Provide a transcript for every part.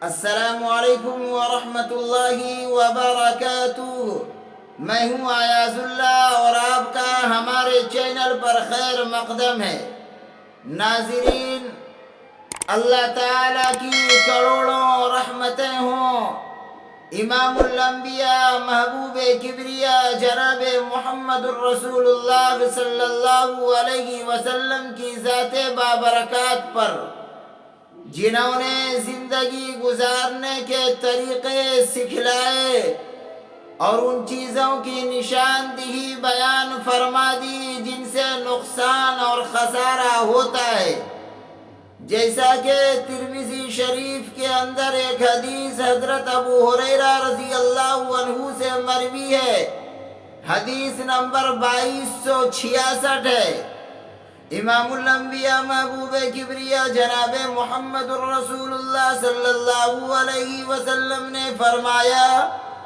السلام علیکم ورحمۃ اللہ وبرکاتہ۔ میں ہوں ایاز اللہ اور آپ کا ہمارے چینل پر خیر مقدم ہے۔ ناظرین، اللہ تعالیٰ کی کروڑوں رحمتیں ہوں امام الانبیاء محبوب کبریا جناب محمد الرسول اللہ صلی اللہ علیہ وسلم کی ذات بابرکات پر، جنہوں نے زندگی گزارنے کے طریقے سکھلائے اور ان چیزوں کی نشاندہی بیان فرما دی جن سے نقصان اور خسارہ ہوتا ہے۔ جیسا کہ ترمذی شریف کے اندر ایک حدیث حضرت ابو ہریرہ رضی اللہ عنہ سے مروی ہے، حدیث نمبر 2266 ہے۔ امام الانبیاء محبوب کبریا جناب محمد الرسول اللہ صلی اللہ علیہ وسلم نے فرمایا،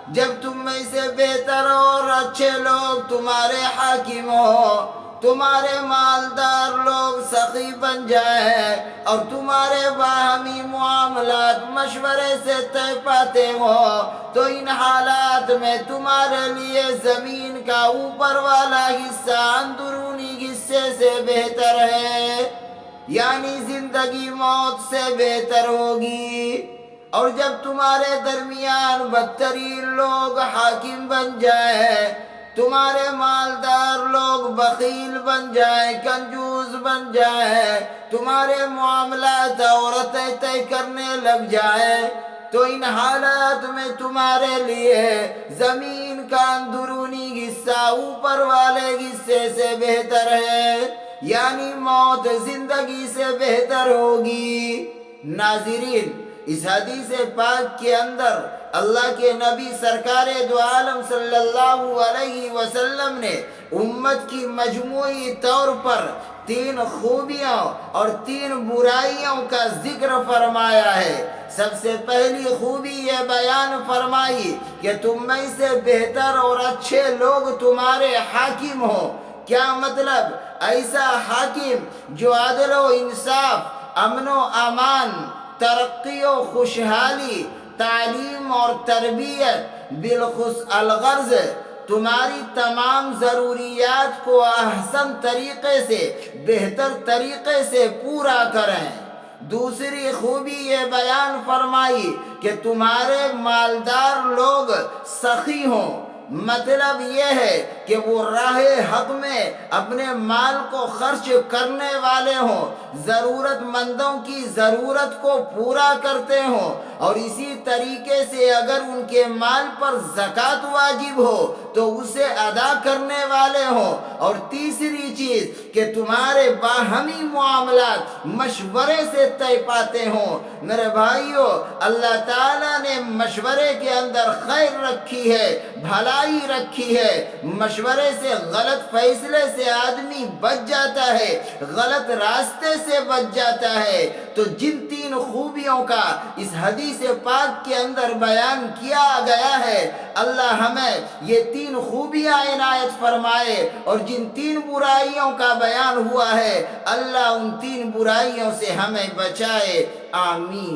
جب تم میں سے بہتر اور اچھے لوگ تمہارے حاکم ہو، تمہارے مالدار لوگ سخی بن جائیں اور تمہارے باہمی معاملات مشورے سے طے پاتے ہوں، تو ان حالات میں تمہارے لیے زمین کا اوپر والا حصہ اندرونی حصے سے بہتر ہے، یعنی زندگی موت سے بہتر ہوگی۔ اور جب تمہارے درمیان بدترین لوگ حاکم بن جائیں، تمہارے مالدار لوگ بخیل بن جائیں، کنجوس بن جائیں، تمہارے معاملات عورتیں طے کرنے لگ جائیں، تو ان حالات میں تمہارے لیے زمین کا اندرونی حصہ اوپر والے حصے سے بہتر ہے، یعنی موت زندگی سے بہتر ہوگی۔ ناظرین، اس حدیث پاک کے اندر اللہ کے نبی سرکار دو عالم صلی اللہ علیہ وسلم نے امت کی مجموعی طور پر 3 خوبیاں اور 3 برائیوں کا ذکر فرمایا ہے۔ سب سے پہلی خوبی یہ بیان فرمائی کہ تم میں سے بہتر اور اچھے لوگ تمہارے حاکم ہوں۔ کیا مطلب؟ ایسا حاکم جو عدل و انصاف، امن و امان، ترقی و خوشحالی، تعلیم اور تربیت، بالخصوص الغرض تمہاری تمام ضروریات کو احسن طریقے سے، بہتر طریقے سے پورا کریں۔ دوسری خوبی یہ بیان فرمائی کہ تمہارے مالدار لوگ سخی ہوں۔ مطلب یہ ہے کہ وہ راہ حق میں اپنے مال کو خرچ کرنے والے ہوں، ضرورت مندوں کی ضرورت کو پورا کرتے ہوں، اور اسی طریقے سے اگر ان کے مال پر زکوٰۃ واجب ہو تو اسے ادا کرنے والے ہوں۔ اور تیسری چیز کہ تمہارے باہمی معاملات مشورے سے طے پاتے ہوں۔ میرے بھائیوں، اللہ تعالیٰ نے مشورے کے اندر خیر رکھی ہے، بھلائی رکھی ہے۔ مشورے سے، غلط فیصلے سے آدمی بچ جاتا ہے، غلط راستے سے بچ جاتا ہے۔ تو جن 3 خوبیوں کا اس حدیث پاک کے اندر بیان کیا گیا ہے، اللہ ہمیں یہ 3 خوبیاں عنایت فرمائے، اور جن 3 برائیوں کا بیان ہوا ہے، اللہ ان 3 برائیوں سے ہمیں بچائے۔ آمین۔